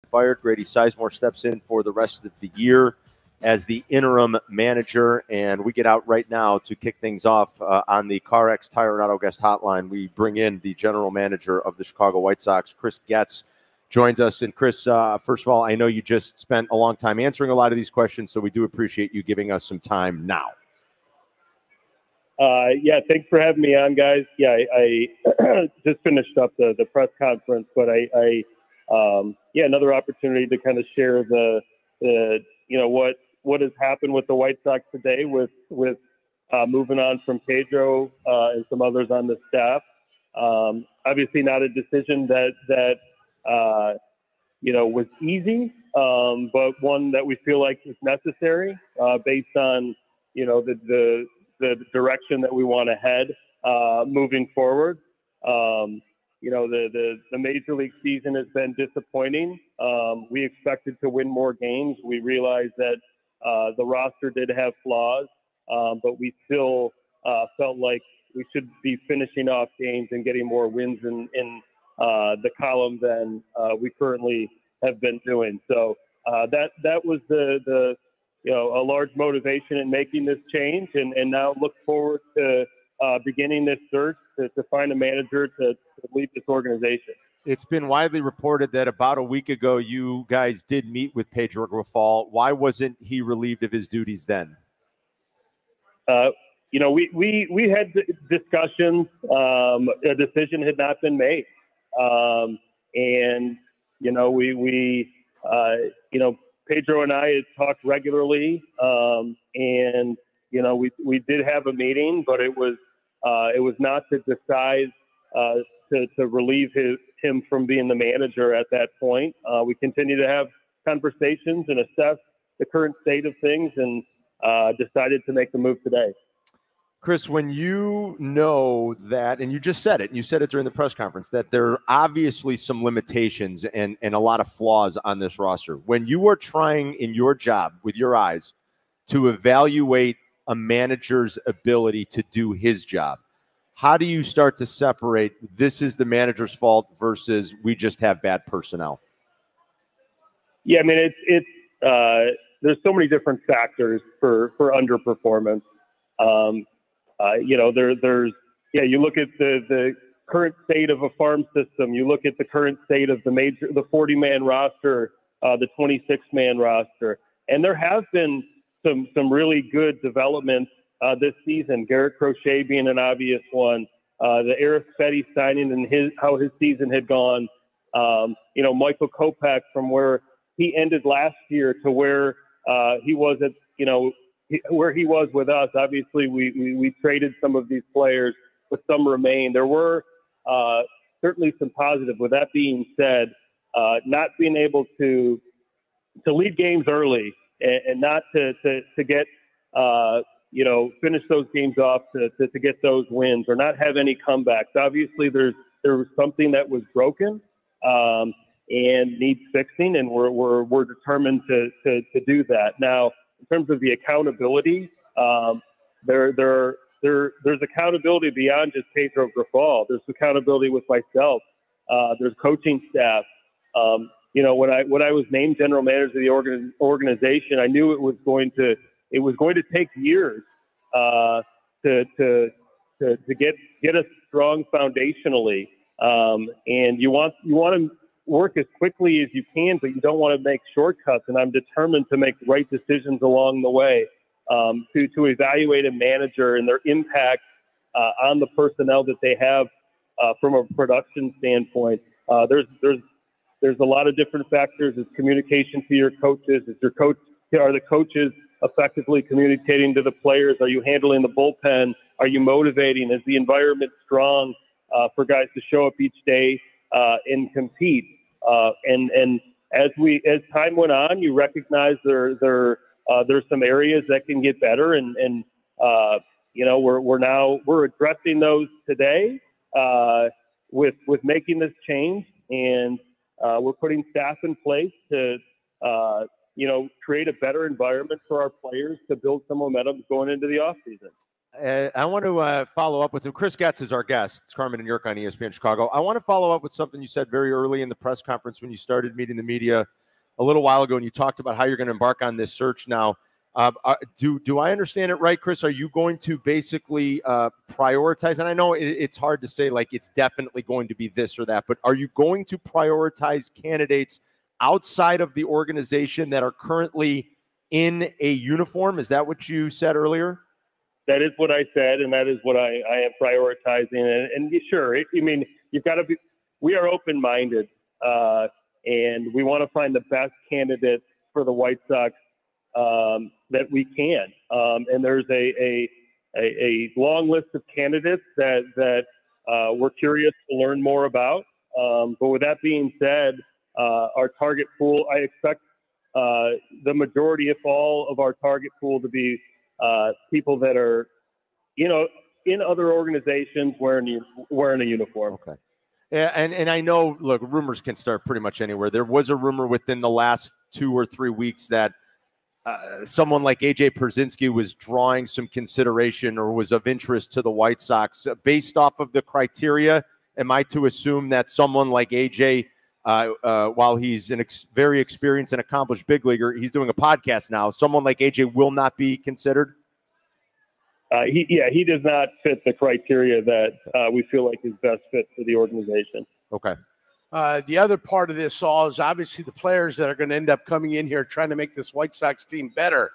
fired. Grady Sizemore steps in for the rest of the year as the interim manager, and we get out right now to kick things off on the CarX Tire and Auto Guest Hotline. We bring in the general manager of the Chicago White Sox, Chris Getz, joins us. And Chris, first of all, I know you just spent a long time answering a lot of these questions, so we do appreciate you giving us some time now. Yeah, thanks for having me on, guys. Yeah, I just finished up the press conference, but yeah, another opportunity to kind of share the what has happened with the White Sox today with moving on from Pedro and some others on the staff. Obviously not a decision that was easy, but one that we feel like is necessary based on, the direction that we want to head moving forward. The Major League season has been disappointing. We expected to win more games. We realized that the roster did have flaws, but we still felt like we should be finishing off games and getting more wins in the column than we currently have been doing. So that was the a large motivation in making this change, and now look forward to beginning this search to find a manager to lead this organization. It's been widely reported that about a week ago you guys did meet with Pedro Grifol. Why wasn't he relieved of his duties then? We had discussions. A decision had not been made, and Pedro and I had talked regularly, and we did have a meeting, but it was not to decide to relieve him from being the manager at that point. We continue to have conversations and assess the current state of things, and decided to make the move today. Chris, when you know that, and you just said it, and you said it during the press conference, that there are obviously some limitations and a lot of flaws on this roster. When you are trying in your job with your eyes to evaluate a manager's ability to do his job, how do you start to separate this is the manager's fault versus we just have bad personnel? Yeah, I mean, there's so many different factors for underperformance. You look at the current state of a farm system. You look at the current state of the 40-man roster, the 26-man roster, and there have been some really good developments this season. Garrett Crochet being an obvious one. The Eric Fetty signing and how his season had gone. Michael Kopech from where he ended last year to where he was at, where he was with us. Obviously, we traded some of these players, but some remain. There were certainly some positive. With that being said, not being able to lead games early and not to get finish those games off to get those wins, or not have any comebacks. Obviously, there was something that was broken and needs fixing, and we're determined to do that. Now, in terms of the accountability, there's accountability beyond just Pedro Grifol. There's accountability with myself. There's coaching staff. When I was named general manager of the organization, I knew it was going to take years to get us strong foundationally. And you want to work as quickly as you can, but you don't want to make shortcuts. And I'm determined to make the right decisions along the way, to evaluate a manager and their impact on the personnel that they have from a production standpoint. There's a lot of different factors. It's communication to your coaches. Are the coaches effectively communicating to the players? Are you handling the bullpen? Are you motivating? Is the environment strong for guys to show up each day and compete? And as time went on, you recognize there's some areas that can get better, and we're addressing those today with making this change, and we're putting staff in place to create a better environment for our players to build some momentum going into the offseason. I want to follow up with him. Chris Getz is our guest. It's Carmen Jurko on ESPN Chicago. I want to follow up with something you said very early in the press conference when you started meeting the media a little while ago, and you talked about how you're going to embark on this search now. Do I understand it right, Chris? Are you going to basically prioritize? And I know it's hard to say like it's definitely going to be this or that, but are you going to prioritize candidates outside of the organization that are currently in a uniform? Is that what you said earlier? That is what I said, and that is what I am prioritizing. And sure, you've got to be. We are open-minded, and we want to find the best candidate for the White Sox that we can. And there's a long list of candidates that we're curious to learn more about. But with that being said, our target pool, I expect the majority, if all, of our target pool to be people that are, in other organizations wearing a uniform. Okay. Yeah, and I know, look, rumors can start pretty much anywhere. There was a rumor within the last 2 or 3 weeks that someone like AJ Pierzynski was drawing some consideration or was of interest to the White Sox. Based off of the criteria, am I to assume that someone like AJ, while he's very experienced and accomplished big leaguer, he's doing a podcast now, someone like AJ will not be considered? He does not fit the criteria that we feel like is best fit for the organization. Okay. The other part of this all is obviously the players that are going to end up coming in here trying to make this White Sox team better.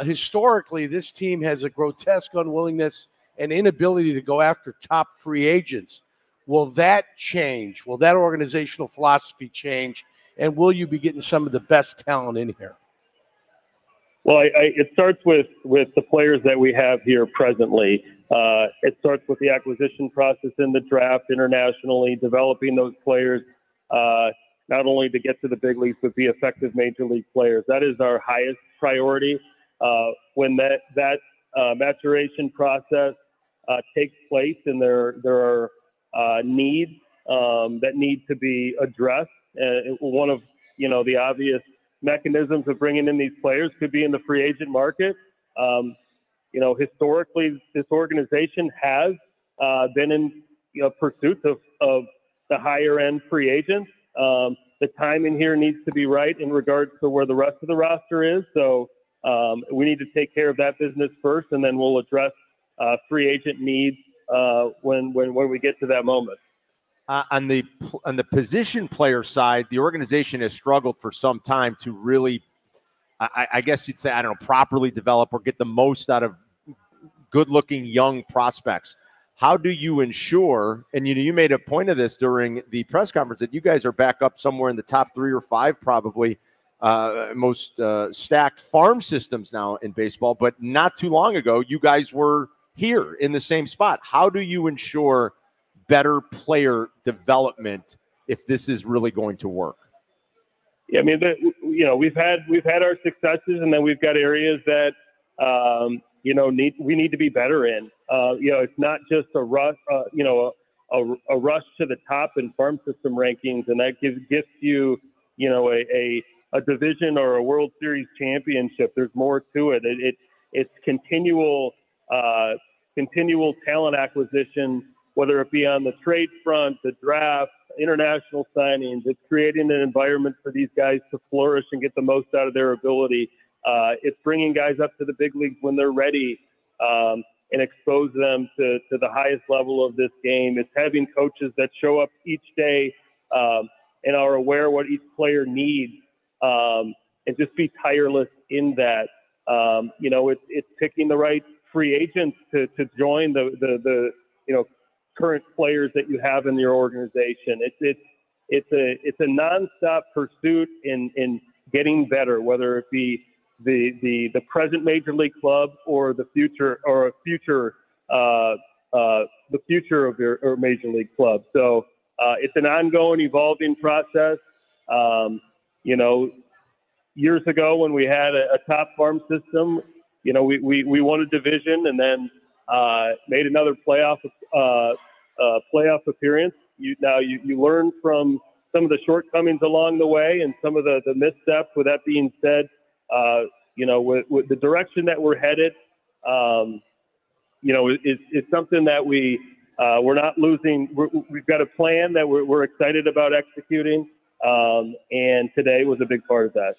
Historically, this team has a grotesque unwillingness and inability to go after top free agents. Will that change? Will that organizational philosophy change? And will you be getting some of the best talent in here? Well, it starts with the players that we have here presently. It starts with the acquisition process in the draft internationally, developing those players, not only to get to the big leagues, but be effective major league players. That is our highest priority. When that maturation process takes place and there are needs that need to be addressed, one of the obvious mechanisms of bringing in these players could be in the free agent market. Historically, this organization has been in pursuit of the higher end free agents. The timing here needs to be right in regards to where the rest of the roster is. So we need to take care of that business first, and then we'll address free agent needs when we get to that moment. On the position player side, the organization has struggled for some time to really, I guess you'd say, properly develop or get the most out of good-looking young prospects. How do you ensure, and you made a point of this during the press conference, that you guys are back up somewhere in the top 3 or 5, probably most stacked farm systems now in baseball, but not too long ago, you guys were here in the same spot. How do you ensure better player development if this is really going to work? Yeah, we've had our successes, and then we've got areas that we need to be better in. It's not just a rush, a rush to the top in farm system rankings, and that gives you, a division or a World Series championship. There's more to it. It's continual talent acquisition, whether it be on the trade front, the draft, international signings. It's creating an environment for these guys to flourish and get the most out of their ability. It's bringing guys up to the big leagues when they're ready and expose them to the highest level of this game. It's having coaches that show up each day and are aware what each player needs and just be tireless in that. It's picking the right free agents to join the current players that you have in your organization. It's a nonstop pursuit in getting better, whether it be the present major league club or the future of your major league club. So it's an ongoing, evolving process. Years ago when we had a top farm system, we won a division and then made another playoff appearance. You learn from some of the shortcomings along the way and some of the missteps. With that being said, with the direction that we're headed, is something that we're not losing. We've got a plan that we're excited about executing, and today was a big part of that.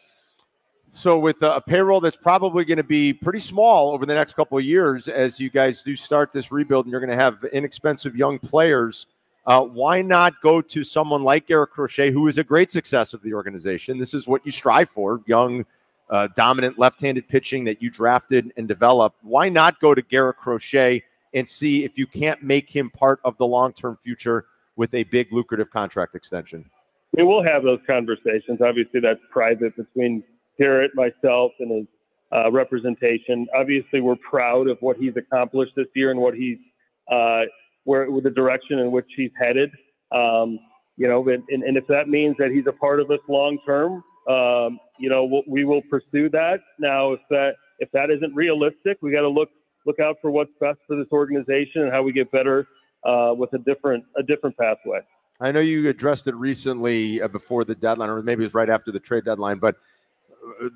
So with a payroll that's probably going to be pretty small over the next couple of years as you guys do start this rebuild and you're going to have inexpensive young players, why not go to someone like Garrett Crochet, who is a great success of the organization? This is what you strive for, young, dominant left-handed pitching that you drafted and developed. Why not go to Garrett Crochet and see if you can't make him part of the long-term future with a big lucrative contract extension? We will have those conversations. Obviously, that's private between Garrett, myself, and his representation. Obviously, we're proud of what he's accomplished this year and what he's with the direction in which he's headed. And if that means that he's a part of us long term, we will pursue that. Now, if that isn't realistic, we got to look out for what's best for this organization and how we get better with a different pathway. I know you addressed it recently before the deadline, or maybe it was right after the trade deadline, but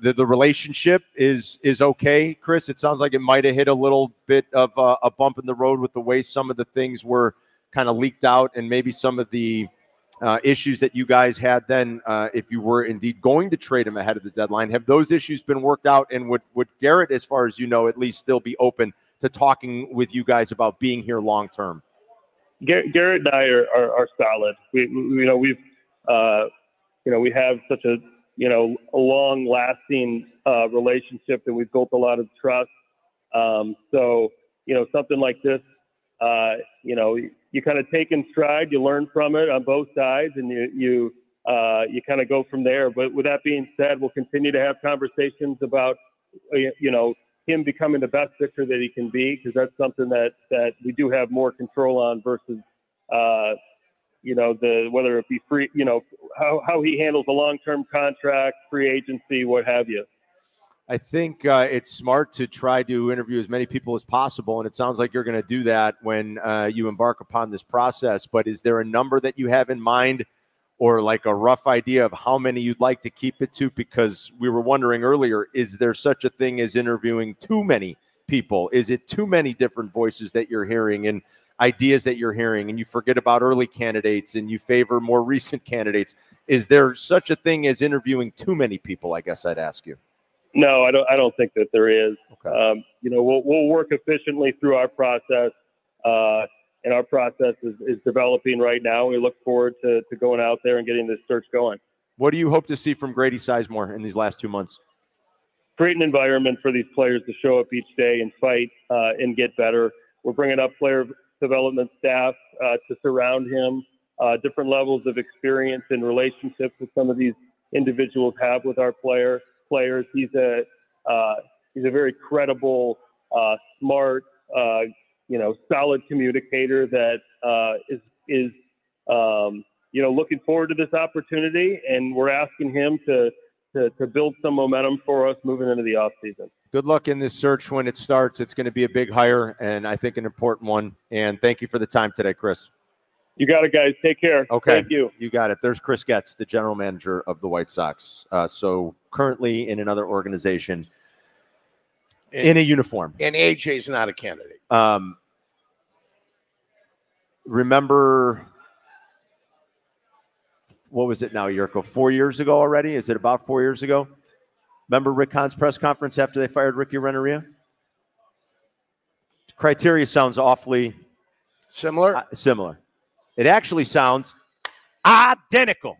the relationship is okay, Chris. It sounds like it might have hit a little bit of a bump in the road with the way some of the things were kind of leaked out, and maybe some of the issues that you guys had then, if you were indeed going to trade him ahead of the deadline. Have those issues been worked out? And would Garrett, as far as you know, at least still be open to talking with you guys about being here long term? Garrett and I are solid. We have such a long-lasting relationship that we've built a lot of trust. So something like this, you kind of take in stride, you learn from it on both sides, and you kind of go from there. But with that being said, we'll continue to have conversations about, him becoming the best pitcher that he can be, because that's something that we do have more control on versus, whether it be free, how he handles a long-term contract, free agency, what have you. I think it's smart to try to interview as many people as possible, and it sounds like you're going to do that when you embark upon this process. But is there a number that you have in mind, or like a rough idea of how many you'd like to keep it to? Because we were wondering earlier, is there such a thing as interviewing too many people? Is it too many different voices that you're hearing and ideas that you're hearing, and you forget about early candidates and you favor more recent candidates? Is there such a thing as interviewing too many people, I guess I'd ask you? No, I don't think that there is. Okay. We'll work efficiently through our process, and our process is developing right now. We look forward to going out there and getting this search going. What do you hope to see from Grady Sizemore in these last 2 months? Create an environment for these players to show up each day and fight and get better. We're bringing up player development staff to surround him, different levels of experience and relationships that some of these individuals have with our players. He's a very credible, smart, solid communicator that is looking forward to this opportunity, and we're asking him to build some momentum for us moving into the offseason. Good luck in this search when it starts. It's going to be a big hire, and I think an important one. And thank you for the time today, Chris. You got it, guys. Take care. Okay. Thank you. You got it. There's Chris Getz, the general manager of the White Sox. So currently in another organization in a uniform. And AJ's not a candidate. Remember, what was it now, Jurko? 4 years ago already? Is it about 4 years ago? Remember Rick Hahn's press conference after they fired Ricky Renteria? Criteria sounds awfully similar. Similar. It actually sounds identical.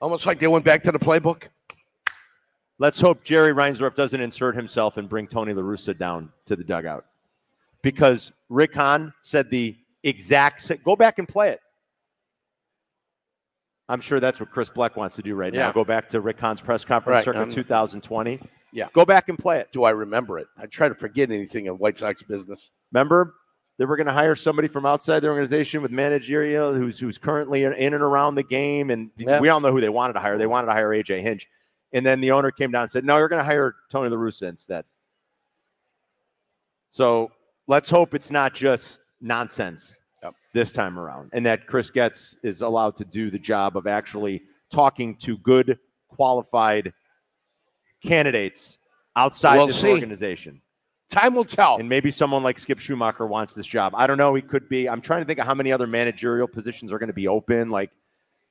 Almost like they went back to the playbook. Let's hope Jerry Reinsdorf doesn't insert himself and bring Tony La Russa down to the dugout. Because Rick Hahn said the exact same. Go back and play it. I'm sure that's what Chris Bleck wants to do right now. Go back to Rick Hahn's press conference circa 2020. Yeah. Go back and play it. Do I remember it? I try to forget anything in White Sox business. Remember, they were going to hire somebody from outside the organization with managerial who's currently in and around the game. And we all know who they wanted to hire. They wanted to hire AJ Hinch. And then the owner came down and said, no, you're going to hire Tony La Russa instead. So let's hope it's not just nonsense this time around, and that Chris Getz is allowed to do the job of actually talking to good, qualified candidates outside this organization. Time will tell. And maybe someone like Skip Schumacher wants this job. I don't know. He could be. I'm trying to think of how many other managerial positions are going to be open. Like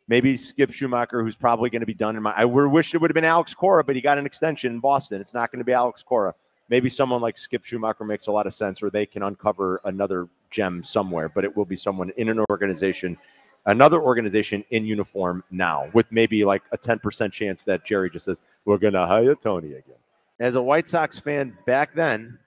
maybe Skip Schumacher, who's probably going to be done in my. I wish it would have been Alex Cora, but he got an extension in Boston. It's not going to be Alex Cora. Maybe someone like Skip Schumacher makes a lot of sense, or they can uncover another gem somewhere. But it will be someone in an organization, another organization in uniform now, with maybe like a 10% chance that Jerry just says, we're going to hire Tony again. As a White Sox fan back then,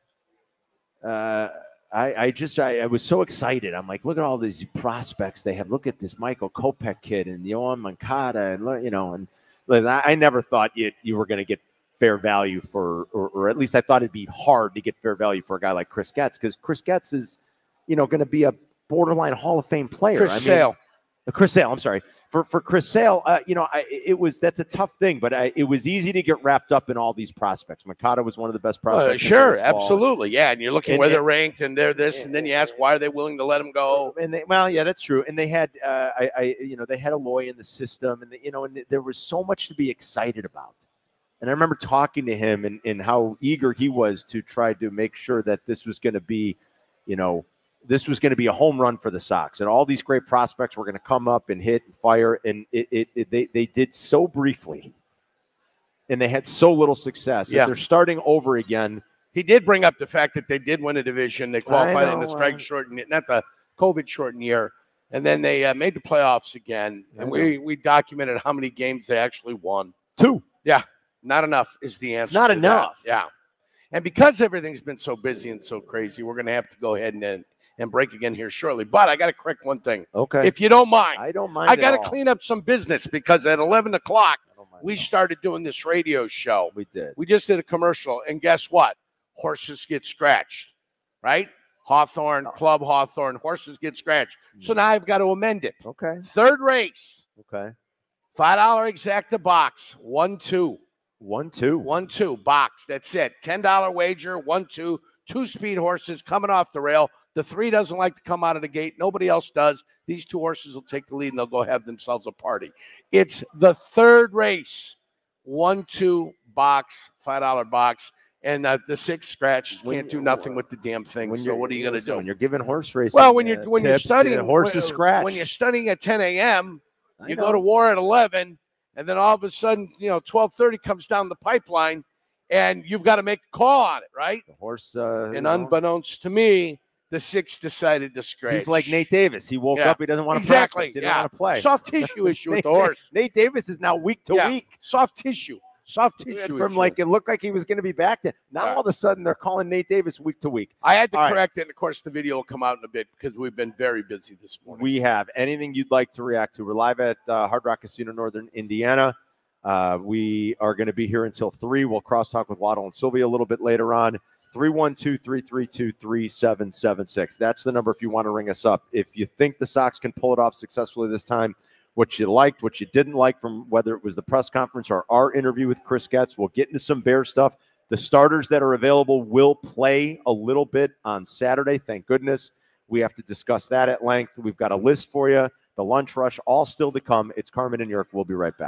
I was so excited. I'm like, look at all these prospects they have. Look at this Michael Kopech kid and Yohan Moncada, and I never thought you were going to get fair value for, or at least I thought it'd be hard to get fair value for a guy like Chris Getz, because Chris Getz is, going to be a borderline Hall of Fame player. Chris Sale, I'm sorry. For Chris Sale, that's a tough thing, but it was easy to get wrapped up in all these prospects. Moncada was one of the best prospects. Sure, absolutely, yeah. And you're looking where they're ranked, and they're this, and then you ask why are they willing to let him go? And that's true. And they had, they had Aloy in the system, and and there was so much to be excited about. And I remember talking to him and how eager he was to try to make sure that this was going to be, this was going to be a home run for the Sox, and all these great prospects were going to come up and hit and fire, and they did so briefly, and they had so little success. Yeah. They're starting over again. He did bring up the fact that they did win a division. They qualified in the strike shortened, not the COVID shortened year, and then they made the playoffs again. And we documented how many games they actually won. 2. Yeah, not enough is the answer. It's not enough. That. Yeah, and because everything's been so busy and so crazy, we're going to have to go ahead and break again here shortly. But I got to correct one thing. Okay. If you don't mind. I don't mind. I got to clean up some business, because at 11 o'clock, we started doing this radio show. We did. We just did a commercial. And guess what? Horses get scratched, right? Hawthorne, Club Hawthorne, horses get scratched. So now I've got to amend it. Okay. Third race. Okay. $5 exacta box. 1-2. 1-2. 1-2 box. That's it. $10 wager. 1-2. 2 speed horses coming off the rail. The 3 doesn't like to come out of the gate. Nobody else does. These 2 horses will take the lead, and they'll go have themselves a party. It's the third race. 1-2 box, $5 box. And the 6 scratch can't do nothing with the damn thing. So what are you going to do? When you're giving horse racing, well, when you're studying horses scratch. When you're studying at 10 a.m., you go to war at 11, and then all of a sudden, 12:30 comes down the pipeline, and you've got to make a call on it, right? The horse, and unbeknownst to me, the 6 decided to scratch. He's like Nate Davis. He woke up. He doesn't want to practice. He doesn't want to play. Soft tissue issue with the horse. Nate Davis is now week to week. Soft tissue. From like it looked like he was going to be back then. Now all of a sudden they're calling Nate Davis week to week. I had to correct it. And of course, the video will come out in a bit because we've been very busy this morning. We have. Anything you'd like to react to? We're live at Hard Rock Casino, Northern Indiana. We are going to be here until 3. We'll crosstalk with Waddle and Sylvia a little bit later on. 312-332-3776. That's the number if you want to ring us up. If you think the Sox can pull it off successfully this time, what you liked, what you didn't like from whether it was the press conference or our interview with Chris Getz. We'll get into some Bear stuff. The starters that are available will play a little bit on Saturday. Thank goodness. We have to discuss that at length. We've got a list for you. The lunch rush, all still to come. It's Carmen and Jurko. We'll be right back.